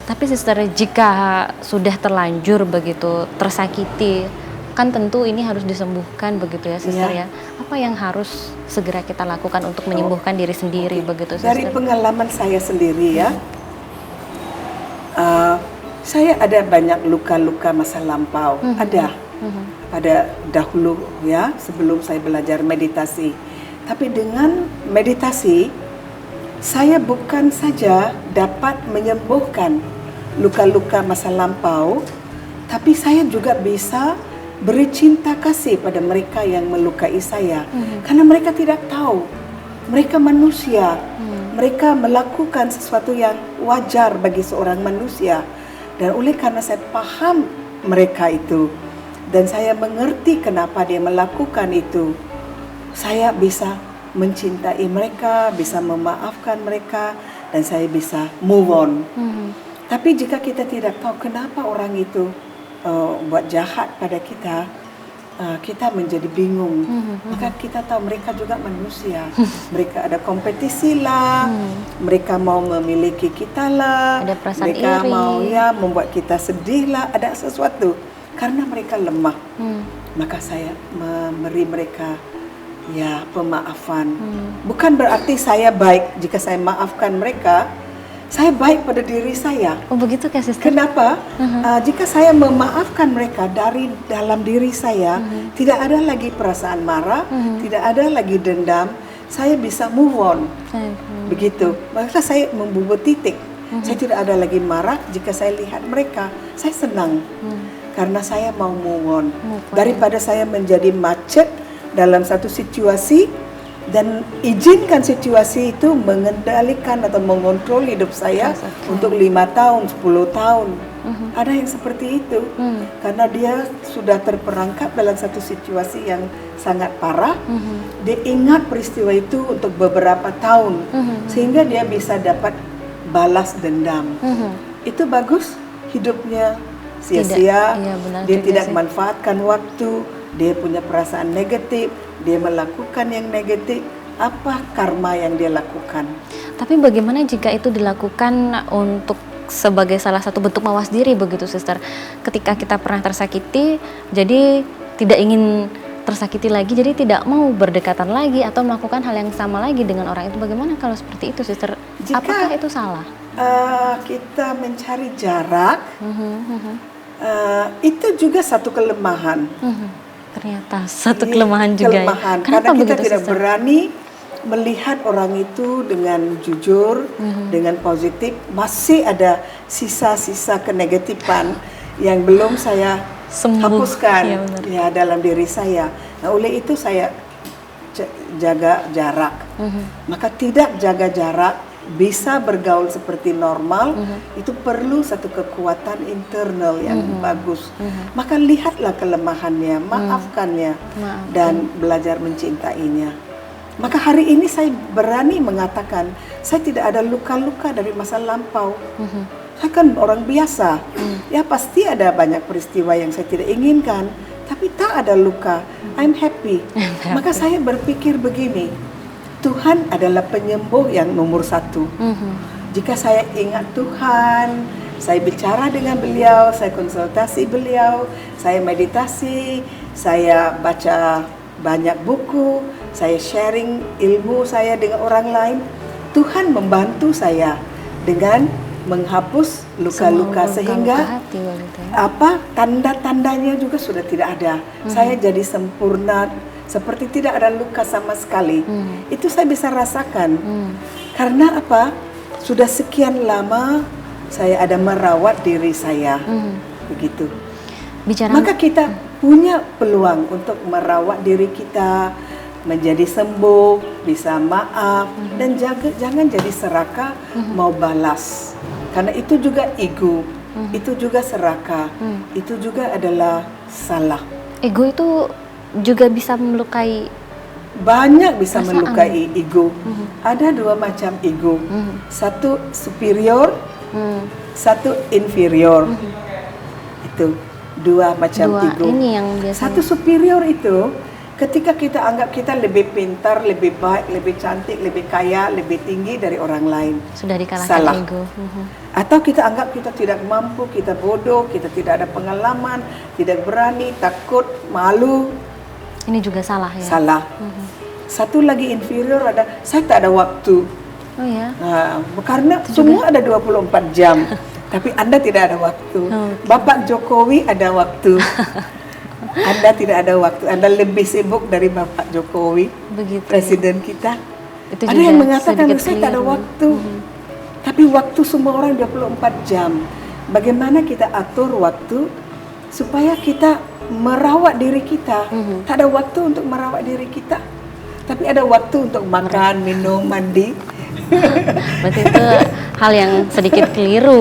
Tapi Sister, jika sudah terlanjur begitu tersakiti, kan tentu ini harus disembuhkan begitu ya Sister ya. Apa yang harus segera kita lakukan untuk menyembuhkan diri sendiri begitu Sister? Dari pengalaman saya sendiri ya, saya ada banyak luka-luka masa lampau, ada pada dahulu ya, sebelum saya belajar meditasi. Tapi dengan meditasi, saya bukan saja dapat menyembuhkan luka-luka masa lampau, tapi saya juga bisa beri cinta kasih pada mereka yang melukai saya. Karena mereka tidak tahu, mereka manusia, mereka melakukan sesuatu yang wajar bagi seorang manusia. Dan oleh karena saya paham mereka itu, dan saya mengerti kenapa dia melakukan itu, saya bisa mencintai mereka, bisa memaafkan mereka, dan saya bisa move on. Tapi jika kita tidak tahu kenapa orang itu buat jahat pada kita, kita menjadi bingung. Maka kita tahu mereka juga manusia. Mereka ada kompetisi lah, mereka mau memiliki kita lah, ada perasaan mereka iri, mau ya membuat kita sedih lah, ada sesuatu. Karena mereka lemah, maka saya memberi mereka ya pemaafan. Bukan berarti saya baik jika saya maafkan mereka. Saya baik pada diri saya. Oh begitu Kak Sister? Kenapa? Jika saya memaafkan mereka dari dalam diri saya, tidak ada lagi perasaan marah, tidak ada lagi dendam, saya bisa move on. Begitu. Maka saya membuat titik. Saya tidak ada lagi marah jika saya lihat mereka. Saya senang. Karena saya mau move on. Daripada saya menjadi macet dalam satu situasi, dan izinkan situasi itu mengendalikan atau mengontrol hidup saya untuk 5 tahun, 10 tahun. Ada yang seperti itu. Karena dia sudah terperangkap dalam satu situasi yang sangat parah. Dia ingat peristiwa itu untuk beberapa tahun. Sehingga dia bisa dapat balas dendam. Itu bagus, hidupnya sia-sia. Dia tidak manfaatkan waktu. Dia punya perasaan negatif, dia melakukan yang negatif, apa karma yang dia lakukan. Tapi bagaimana jika itu dilakukan untuk sebagai salah satu bentuk mawas diri begitu Sister? Ketika kita pernah tersakiti, jadi tidak ingin tersakiti lagi, jadi tidak mau berdekatan lagi atau melakukan hal yang sama lagi dengan orang itu. Bagaimana kalau seperti itu Sister? Apakah itu salah? Kita mencari jarak, itu juga satu kelemahan. Ternyata satu kelemahan juga. Kelemahan. Karena kita tidak berani melihat orang itu dengan jujur, dengan positif. Masih ada sisa-sisa kenegatifan yang belum saya hapuskan dalam diri saya. Nah, oleh itu saya jaga jarak. Maka tidak jaga jarak, bisa bergaul seperti normal, itu perlu satu kekuatan internal yang bagus. Maka lihatlah kelemahannya, maafkannya, dan belajar mencintainya. Maka hari ini saya berani mengatakan, saya tidak ada luka-luka dari masa lampau. Saya kan orang biasa, ya pasti ada banyak peristiwa yang saya tidak inginkan, tapi tak ada luka. I'm happy. Maka saya berpikir begini, Tuhan adalah penyembuh yang nomor satu. Jika saya ingat Tuhan, saya bicara dengan beliau, saya konsultasi beliau, saya meditasi, saya baca banyak buku, saya sharing ilmu saya dengan orang lain, Tuhan membantu saya dengan menghapus luka-luka sehingga tanda-tandanya juga sudah tidak ada. Saya jadi sempurna, seperti tidak ada luka sama sekali. Itu saya bisa rasakan. Karena apa? Sudah sekian lama saya ada merawat diri saya. Begitu. Maka kita punya peluang untuk merawat diri kita, menjadi sembuh, bisa maaf, dan jangan jadi serakah mau balas. Karena itu juga ego, itu juga serakah, itu juga adalah salah. Ego itu juga bisa melukai, banyak bisa melukai ego. Ada dua macam ego, satu superior, satu inferior. Itu dua macam ego. Ini yang biasanya. Satu superior itu ketika kita anggap kita lebih pintar, lebih baik, lebih cantik, lebih kaya, lebih tinggi dari orang lain. Sudah dikalahkan Salah. ego. Atau kita anggap kita tidak mampu, kita bodoh, kita tidak ada pengalaman, tidak berani, takut, malu. Ini juga salah ya. Salah. Satu lagi inferior ada, saya tak ada waktu. Oh ya. Nah, karena semua ada 24 jam, tapi Anda tidak ada waktu. Bapak Jokowi ada waktu. Anda tidak ada waktu. Anda lebih sibuk dari Bapak Jokowi, Begitu. presiden kita. Itu Ada juga yang mengatakan sedikit saya tak ada keliru. waktu. Tapi waktu semua orang 24 jam. Bagaimana kita atur waktu supaya kita merawat diri kita. Tak ada waktu untuk merawat diri kita. Tapi ada waktu untuk makan, minum, mandi. Berarti itu hal yang sedikit keliru.